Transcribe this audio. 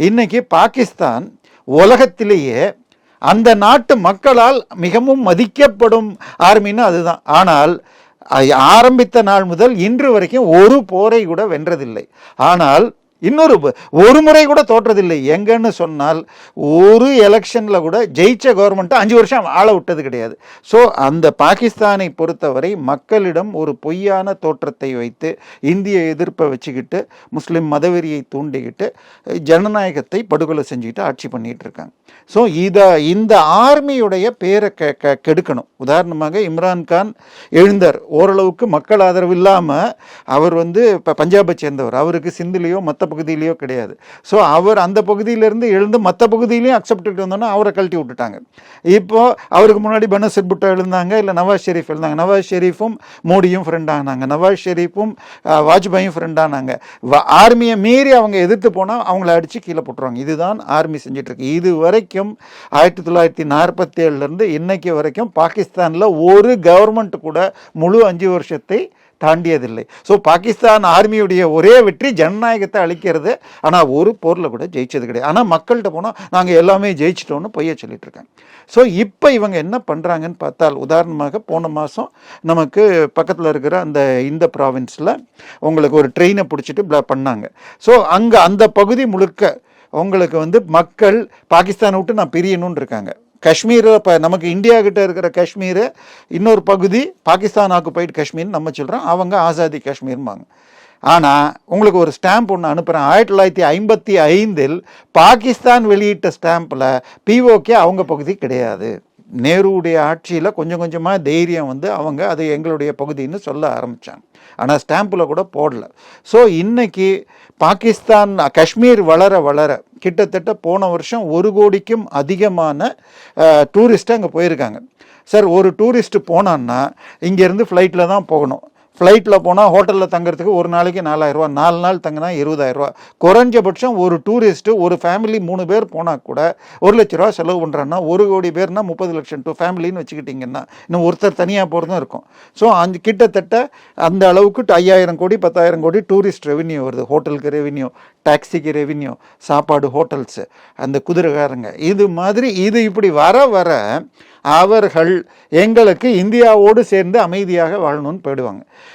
இன்னைக்கு பாகிஸ்தான் உலகத்திலேயே அந்த நாட்டு மக்களால் மிகவும் மதிக்கப்படும் ஆர்மின்னு அதுதான். ஆனால் ஆரம்பித்த நாள் முதல் இன்று வரைக்கும் ஒரு போரை கூட வென்றதில்லை. ஆனால் ஒரு முறை கூட தோற்றதில்லை. எங்கன்னு சொன்னால் ஒரு எலெக்ஷனில் கூட ஜெயிச்ச கவர்மெண்ட்டை 5 வருஷம் ஆள விட்டது கிடையாது. ஸோ அந்த பாகிஸ்தானை பொறுத்தவரை மக்களிடம் ஒரு பொய்யான தோற்றத்தை வைத்து இந்திய எதிர்ப்பை வச்சுக்கிட்டு முஸ்லீம் மதவெறியை தூண்டிக்கிட்டு ஜனநாயகத்தை படுகொலை செஞ்சுக்கிட்டு ஆட்சி பண்ணிகிட்டு இருக்காங்க. ஸோ இந்த ஆர்மியுடைய பேரை கெடுக்கணும். உதாரணமாக இம்ரான்கான் எழுந்தார், ஓரளவுக்கு மக்கள் ஆதரவு இல்லாமல். அவர் இப்போ பஞ்சாபை சேர்ந்தவர், அவருக்கு சிந்துலேயோ மற்ற பகுதியிலையோ கிடையாது. ஸோ அவர் அந்த பகுதியிலேருந்து எழுந்து மற்ற பகுதியிலையும் அக்செப்ட் வந்தோன்னா அவரை கழட்டி விட்டுட்டாங்க. இப்போது அவருக்கு முன்னாடி பெனசீர் புட்டோ எழுந்தாங்க, இல்லை நவாஸ் ஷெரீஃப் எழுந்தாங்க. நவாஸ் ஷெரீஃபும் மோடியும் ஃப்ரெண்ட் ஆனாங்க, நவாஸ் ஷெரீஃபும் வாஜ்பாயும் ஃப்ரெண்ட் ஆனாங்க. ஆர்மியை மீறி அவங்க எதிர்த்து போனால் அவங்கள அடித்து கீழே போட்டுருவாங்க. இதுதான் ஆர்மி செஞ்சிட்ருக்கு. இது வரைக்கும் 1947 இன்னைக்கு வரைக்கும் பாகிஸ்தானில் ஒரு கவர்மெண்ட் கூட முழு 5 வருஷத்தை தாண்டியதில்லை. ஸோ பாகிஸ்தான் ஆர்மியுடைய ஒரே வெற்றி ஜனநாயகத்தை அளிக்கிறது. ஆனால் ஒரு போரில் கூட ஜெயிச்சது கிடையாது. ஆனால் மக்கள்கிட்ட போனால் நாங்கள் எல்லாமே ஜெயிச்சிட்டோன்னு பொய்ய சொல்லிட்டு இருக்காங்க. ஸோ இப்போ இவங்க என்ன பண்ணுறாங்கன்னு பார்த்தால், உதாரணமாக போன மாதம் நமக்கு பக்கத்தில் இருக்கிற இந்த ப்ராவின்ஸில் உங்களுக்கு ஒரு ட்ரெயினை பிடிச்சிட்டு பண்ணாங்க. ஸோ அங்கே அந்த பகுதி முழுக்க உங்களுக்கு மக்கள் பாகிஸ்தானை விட்டு நான் பிரியணும்னு இருக்காங்க. காஷ்மீரில் இப்போ நமக்கு இந்தியா கிட்ட இருக்கிற காஷ்மீர் இன்னொரு பகுதி பாகிஸ்தான் ஆக்குபைடு காஷ்மீர்னு நம்ம சொல்கிறோம், அவங்க ஆசாதி காஷ்மீர்பாங்க. ஆனால் உங்களுக்கு ஒரு ஸ்டாம்ப் ஒன்று அனுப்புகிறேன். 1955 பாகிஸ்தான் வெளியிட்ட ஸ்டாம்பில் பிஓகே அவங்க பகுதி கிடையாது. நேருடைய ஆட்சியில் கொஞ்சம் கொஞ்சமாக தைரியம் அவங்க அது எங்களுடைய பகுதின்னு சொல்ல ஆரம்பித்தாங்க. ஆனால் ஸ்டாம்பில் கூட போடல. ஸோ இன்னைக்கு பாகிஸ்தான் காஷ்மீர் வளர வளர கிட்டத்தட்ட போன வருஷம் 1 கோடிக்கும் அதிகமான டூரிஸ்ட்டு அங்கே போயிருக்காங்க. சார், ஒரு டூரிஸ்ட்டு போனான்னா இங்கேருந்து ஃப்ளைட்டில் தான் போகணும். ஃப்ளைட்டில் போனால் ஹோட்டலில் தங்குறதுக்கு ஒரு நாளைக்கு 4000 ரூபா, 4 நாள் தங்கினா 20000 ரூபா. குறைஞ்சபட்சம் ஒரு டூரிஸ்ட்டு ஒரு ஃபேமிலி 3 பேர் போனால் கூட 1 லட்ச ரூபா செலவு பண்ணுறான்னா 1 கோடி பேர்னா 30 லட்சம் டூ ஃபேமிலின்னு வச்சுக்கிட்டிங்கன்னா இன்னும் ஒருத்தர் தனியாக போகிறதும் இருக்கும். ஸோ கிட்டத்தட்ட அந்த அளவுக்கு 5000 கோடி 10,000 கோடி டூரிஸ்ட் ரெவென்யூ வருது. ஹோட்டலுக்கு ரெவென்யூ, டாக்ஸிக்கு ரெவென்யூ, சாப்பாடு, ஹோட்டல்ஸு, அந்த குதிரைக்காரங்க, இது மாதிரி இப்படி வர வர அவர்கள் எங்களுக்கு இந்தியாவோடு சேர்ந்து அமைதியாக வாழணும்னு போயிடுவாங்க.